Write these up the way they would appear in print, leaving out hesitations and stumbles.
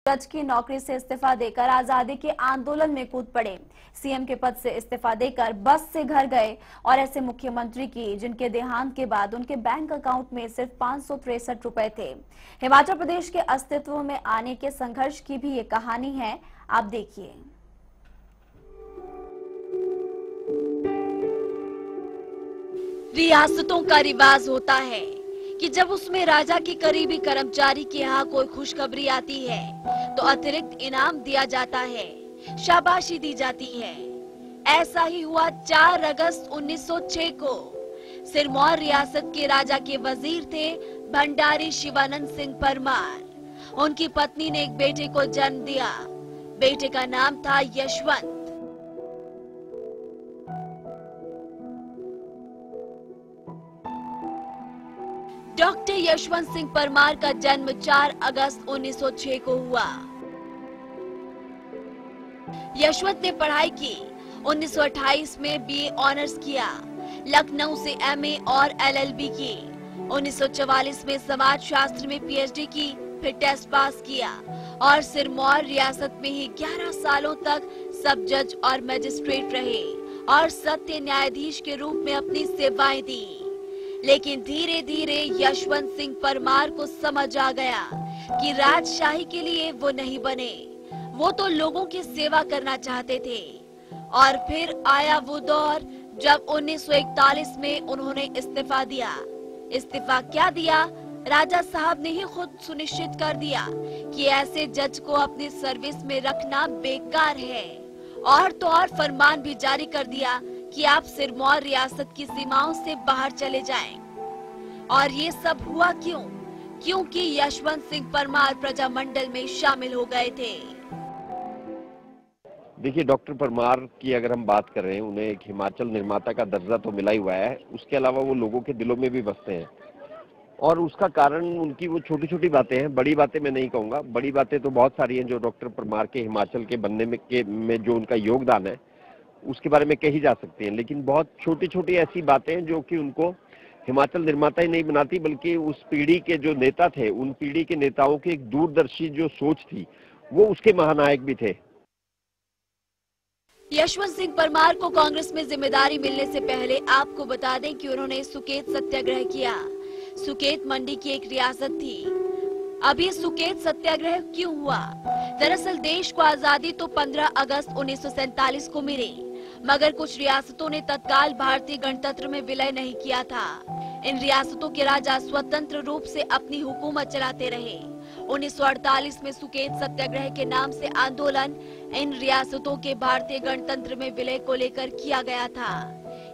जज की नौकरी से इस्तीफा देकर आजादी के आंदोलन में कूद पड़े। सीएम के पद से इस्तीफा देकर बस से घर गए और ऐसे मुख्यमंत्री की जिनके देहांत के बाद उनके बैंक अकाउंट में सिर्फ 563 रुपए थे। हिमाचल प्रदेश के अस्तित्व में आने के संघर्ष की भी ये कहानी है, आप देखिए। रियासतों का रिवाज होता है कि जब उसमें राजा के करीबी कर्मचारी के यहाँ कोई खुशखबरी आती है तो अतिरिक्त इनाम दिया जाता है, शाबाशी दी जाती है। ऐसा ही हुआ 4 अगस्त 1906 को। सिरमौर रियासत के राजा के वजीर थे भंडारी शिवानंद सिंह परमार। उनकी पत्नी ने एक बेटे को जन्म दिया। बेटे का नाम था यशवंत। डॉक्टर यशवंत सिंह परमार का जन्म 4 अगस्त 1906 को हुआ। यशवंत ने पढ़ाई की। 1928 में बीए ऑनर्स किया। लखनऊ से एमए और एलएलबी की। 1944 में समाज शास्त्र में पीएचडी की, फिर टेस्ट पास किया और सिरमौर रियासत में ही 11 सालों तक सब जज और मजिस्ट्रेट रहे और सत्य न्यायाधीश के रूप में अपनी सेवाएं दी। लेकिन धीरे धीरे यशवंत सिंह परमार को समझ आ गया कि राजशाही के लिए वो नहीं बने, वो तो लोगों की सेवा करना चाहते थे। और फिर आया वो दौर जब 1941 में उन्होंने इस्तीफा दिया। इस्तीफा क्या दिया? राजा साहब ने ही खुद सुनिश्चित कर दिया कि ऐसे जज को अपनी सर्विस में रखना बेकार है और तो और फरमान भी जारी कर दिया कि आप सिरमौर रियासत की सीमाओं से बाहर चले जाएं। और ये सब हुआ क्यों? क्योंकि यशवंत सिंह परमार प्रजामंडल में शामिल हो गए थे। देखिए, डॉक्टर परमार की अगर हम बात कर रहे हैं, उन्हें एक हिमाचल निर्माता का दर्जा तो मिला ही हुआ है, उसके अलावा वो लोगों के दिलों में भी बसते हैं। और उसका कारण उनकी वो छोटी छोटी बातें हैं, बड़ी बातें मैं नहीं कहूँगा। बड़ी बातें तो बहुत सारी हैं जो डॉक्टर परमार के हिमाचल के बनने में जो उनका योगदान है उसके बारे में कही जा सकती हैं। लेकिन बहुत छोटी छोटी ऐसी बातें हैं जो कि उनको हिमाचल निर्माता ही नहीं बनाती, बल्कि उस पीढ़ी के जो नेता थे, उन पीढ़ी के नेताओं की एक दूरदर्शी जो सोच थी, वो उसके महानायक भी थे। यशवंत सिंह परमार को कांग्रेस में जिम्मेदारी मिलने से पहले आपको बता दें कि उन्होंने सुकेत सत्याग्रह किया। सुकेत मंडी की एक रियासत थी। अब ये सुकेत सत्याग्रह क्यों हुआ? दरअसल देश को आजादी तो 15 अगस्त 1947 को मिली, मगर कुछ रियासतों ने तत्काल भारतीय गणतंत्र में विलय नहीं किया था। इन रियासतों के राजा स्वतंत्र रूप से अपनी हुकूमत चलाते रहे। 1948 में सुकेत सत्याग्रह के नाम से आंदोलन इन रियासतों के भारतीय गणतंत्र में विलय को लेकर किया गया था।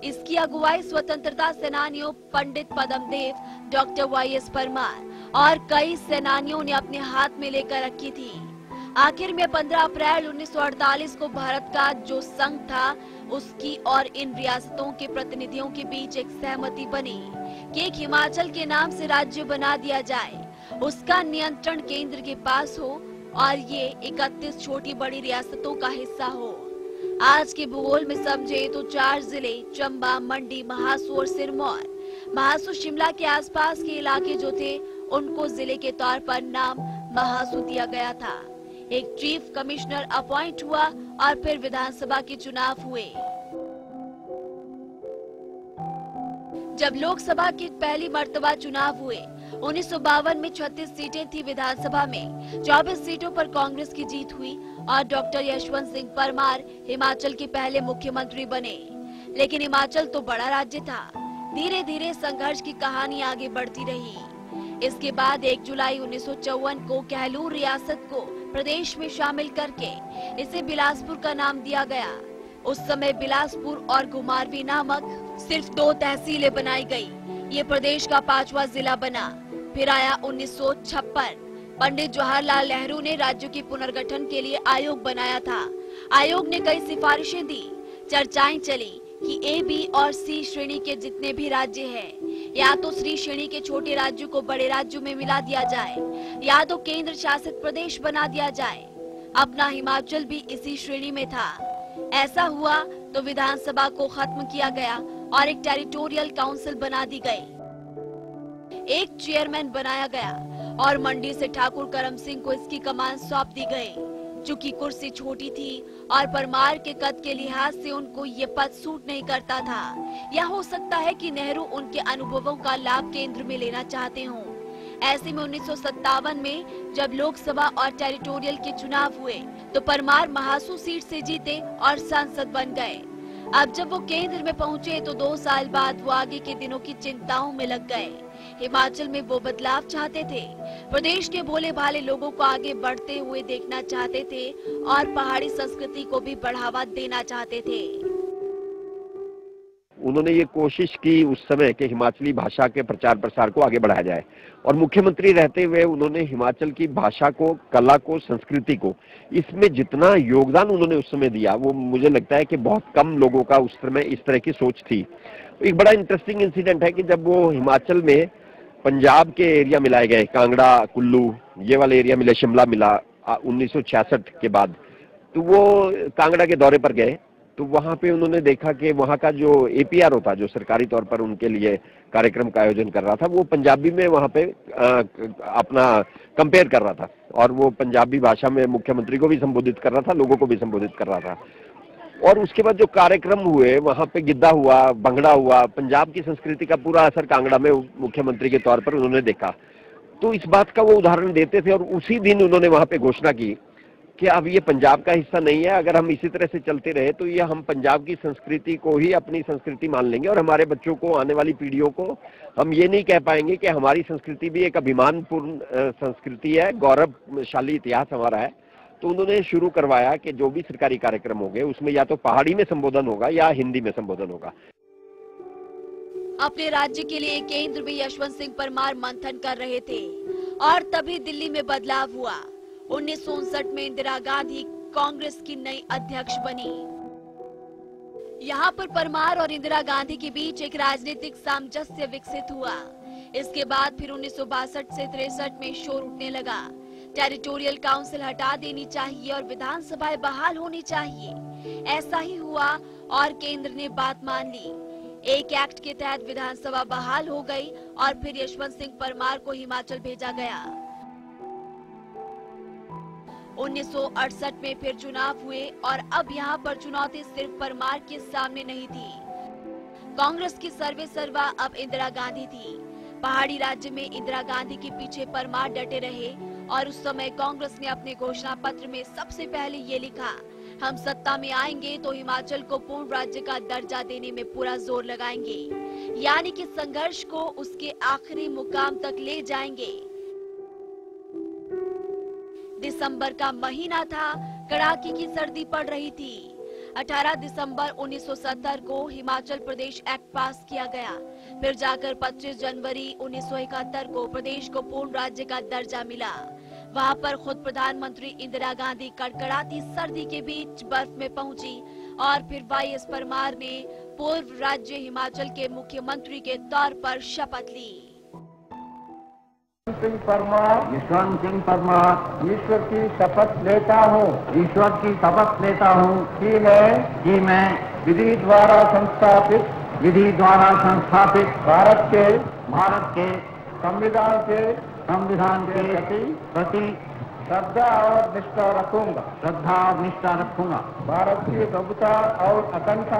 इसकी अगुवाई स्वतंत्रता सेनानियों पंडित पद्मदेव, डॉक्टर वाईएस परमार और कई सेनानियों ने अपने हाथ में लेकर रखी थी। आखिर में 15 अप्रैल 1948 को भारत का जो संघ था, उसकी और इन रियासतों के प्रतिनिधियों के बीच एक सहमति बनी कि एक हिमाचल के नाम से राज्य बना दिया जाए, उसका नियंत्रण केंद्र के पास हो और ये 31 छोटी बड़ी रियासतों का हिस्सा हो। आज के भूगोल में समझे तो 4 जिले चंबा, मंडी, महासू और सिरमौर। महासू शिमला के आसपास के इलाके जो थे, उनको जिले के तौर पर नाम महासू दिया गया था। एक चीफ कमिश्नर अपॉइंट हुआ और फिर विधानसभा के चुनाव हुए। जब लोकसभा के पहली मर्तबा चुनाव हुए, 1952 में 36 सीटें थी विधानसभा में, 24 सीटों पर कांग्रेस की जीत हुई और डॉक्टर यशवंत सिंह परमार हिमाचल के पहले मुख्यमंत्री बने। लेकिन हिमाचल तो बड़ा राज्य था। धीरे धीरे संघर्ष की कहानी आगे बढ़ती रही। इसके बाद 1 जुलाई 1954 को कहलूर रियासत को प्रदेश में शामिल करके इसे बिलासपुर का नाम दिया गया। उस समय बिलासपुर और घुमारवी नामक सिर्फ 2 तहसीलें बनाई गई। ये प्रदेश का 5वां जिला बना। फिर आया 1956। पंडित जवाहरलाल नेहरू ने राज्यों के पुनर्गठन के लिए आयोग बनाया था। आयोग ने कई सिफारिशें दी। चर्चाएं चली कि ए, बी और सी श्रेणी के जितने भी राज्य हैं, या तो सी श्रेणी के छोटे राज्यों को बड़े राज्यों में मिला दिया जाए, या तो केंद्र शासित प्रदेश बना दिया जाए। अपना हिमाचल भी इसी श्रेणी में था। ऐसा हुआ तो विधानसभा को खत्म किया गया और एक टेरिटोरियल काउंसिल बना दी गई। एक चेयरमैन बनाया गया और मंडी से ठाकुर करम सिंह को इसकी कमान सौंप दी गई। चूंकि कुर्सी छोटी थी और परमार के कद के लिहाज से उनको ये पद सूट नहीं करता था, या हो सकता है कि नेहरू उनके अनुभवों का लाभ केंद्र में लेना चाहते हों। ऐसे में 1957 में जब लोकसभा और टेरिटोरियल के चुनाव हुए तो परमार महासू सीट से जीते और सांसद बन गए। अब जब वो केंद्र में पहुंचे तो 2 साल बाद वो आगे के दिनों की चिंताओं में लग गए। हिमाचल में वो बदलाव चाहते थे, प्रदेश के भोले भाले लोगों को आगे बढ़ते हुए देखना चाहते थे और पहाड़ी संस्कृति को भी बढ़ावा देना चाहते थे। उन्होंने ये कोशिश की उस समय कि हिमाचली भाषा के प्रचार प्रसार को आगे बढ़ाया जाए, और मुख्यमंत्री रहते हुए उन्होंने हिमाचल की भाषा को, कला को, संस्कृति को, इसमें जितना योगदान उन्होंने उस समय दिया वो मुझे लगता है कि बहुत कम लोगों का उस समय इस तरह की सोच थी। एक बड़ा इंटरेस्टिंग इंसिडेंट है कि जब वो हिमाचल में पंजाब के एरिया मिलाए गए, कांगड़ा, कुल्लू, ये वाले एरिया मिले, शिमला मिला 1966 के बाद, तो वो कांगड़ा के दौरे पर गए तो वहां पे उन्होंने देखा कि वहां का जो APR होता, जो सरकारी तौर पर उनके लिए कार्यक्रम का आयोजन कर रहा था, वो पंजाबी में वहां पे अपना कंपेयर कर रहा था, और वो पंजाबी भाषा में मुख्यमंत्री को भी संबोधित कर रहा था, लोगों को भी संबोधित कर रहा था। और उसके बाद जो कार्यक्रम हुए वहां पे गिद्दा हुआ, भंगड़ा हुआ, पंजाब की संस्कृति का पूरा असर कांगड़ा में मुख्यमंत्री के तौर पर उन्होंने देखा। तो इस बात का वो उदाहरण देते थे, और उसी दिन उन्होंने वहां पे घोषणा की कि अब ये पंजाब का हिस्सा नहीं है, अगर हम इसी तरह से चलते रहे तो ये हम पंजाब की संस्कृति को ही अपनी संस्कृति मान लेंगे, और हमारे बच्चों को, आने वाली पीढ़ियों को हम ये नहीं कह पाएंगे कि हमारी संस्कृति भी एक अभिमानपूर्ण संस्कृति है, गौरवशाली इतिहास हमारा है। तो उन्होंने शुरू करवाया कि जो भी सरकारी कार्यक्रम होंगे उसमें या तो पहाड़ी में संबोधन होगा या हिंदी में संबोधन होगा। अपने राज्य के लिए केंद्र में यशवंत सिंह परमार मंथन कर रहे थे और तभी दिल्ली में बदलाव हुआ। 1959 में इंदिरा गांधी कांग्रेस की नई अध्यक्ष बनी। यहाँ पर परमार और इंदिरा गांधी के बीच एक राजनीतिक सामंजस्य विकसित हुआ। इसके बाद फिर 1962 से 63 में शोर उठने लगा। टेरिटोरियल काउंसिल हटा देनी चाहिए और विधानसभाएं बहाल होनी चाहिए। ऐसा ही हुआ और केंद्र ने बात मान ली। एक एक्ट के तहत विधानसभा बहाल हो गई और फिर यशवंत सिंह परमार को हिमाचल भेजा गया। 1968 में फिर चुनाव हुए और अब यहाँ पर चुनौती सिर्फ परमार के सामने नहीं थी। कांग्रेस की सर्वे सर्वा अब इंदिरा गांधी थी। पहाड़ी राज्य में इंदिरा गांधी के पीछे परमार डटे रहे और उस समय कांग्रेस ने अपने घोषणा पत्र में सबसे पहले ये लिखा, हम सत्ता में आएंगे तो हिमाचल को पूर्ण राज्य का दर्जा देने में पूरा जोर लगाएंगे, यानी कि संघर्ष को उसके आखिरी मुकाम तक ले जाएंगे। दिसंबर का महीना था, कड़ाके की सर्दी पड़ रही थी। 18 दिसंबर 1970 को हिमाचल प्रदेश एक्ट पास किया गया। फिर जाकर 25 जनवरी 1971 को प्रदेश को पूर्ण राज्य का दर्जा मिला। वहां पर खुद प्रधानमंत्री इंदिरा गांधी कड़कड़ाती सर्दी के बीच बर्फ में पहुंची और फिर YS परमार ने पूर्व राज्य हिमाचल के मुख्यमंत्री के तौर पर शपथ ली। यशवंत सिंह परमार ईश्वर की शपथ लेता हूँ, ईश्वर की शपथ लेता हूँ कि मैं विधि द्वारा संस्थापित भारत के संविधान के प्रति श्रद्धा और निष्ठा रखूंगा। भारत की प्रभुता और अखंडता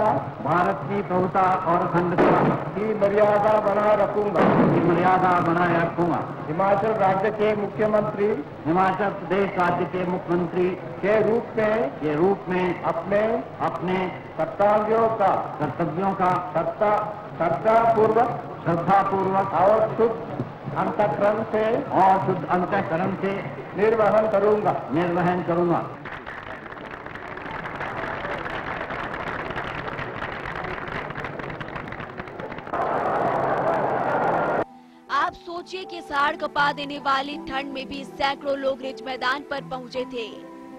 की मर्यादा बनाए रखूंगा। हिमाचल प्रदेश राज्य के मुख्यमंत्री के रूप में अपने कर्तव्यों का श्रद्धापूर्वक और शुद्ध अंतःकरण से निर्वहन करूंगा। आप सोचिए कि साड़ कपा देने वाली ठंड में भी सैकड़ों लोग रिज मैदान पर पहुंचे थे।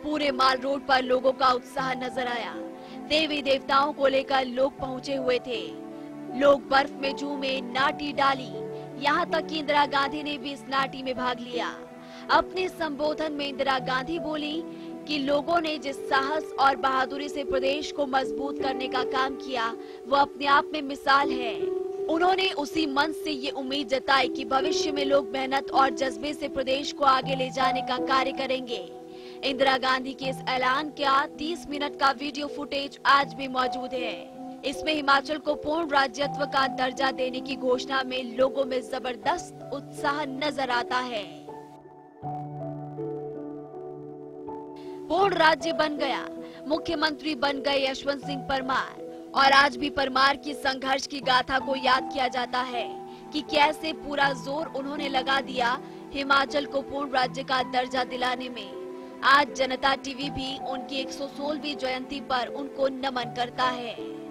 पूरे माल रोड पर लोगों का उत्साह नजर आया। देवी देवताओं को लेकर लोग पहुंचे हुए थे। लोग बर्फ में झूमे, नाटी डाली, यहाँ तक कि इंदिरा गांधी ने भी इस नाटी में भाग लिया। अपने संबोधन में इंदिरा गांधी बोली कि लोगों ने जिस साहस और बहादुरी से प्रदेश को मजबूत करने का काम किया वो अपने आप में मिसाल है। उन्होंने उसी मन से ये उम्मीद जताई कि भविष्य में लोग मेहनत और जज्बे से प्रदेश को आगे ले जाने का कार्य करेंगे। इंदिरा गांधी के इस ऐलान का 30 मिनट का वीडियो फुटेज आज भी मौजूद है। इसमें हिमाचल को पूर्ण राज्यत्व का दर्जा देने की घोषणा में लोगों में जबरदस्त उत्साह नजर आता है। पूर्ण राज्य बन गया, मुख्यमंत्री बन गए यशवंत सिंह परमार। और आज भी परमार की संघर्ष की गाथा को याद किया जाता है कि कैसे पूरा जोर उन्होंने लगा दिया हिमाचल को पूर्ण राज्य का दर्जा दिलाने में। आज जनता टीवी भी उनकी 116वीं जयंती पर उनको नमन करता है।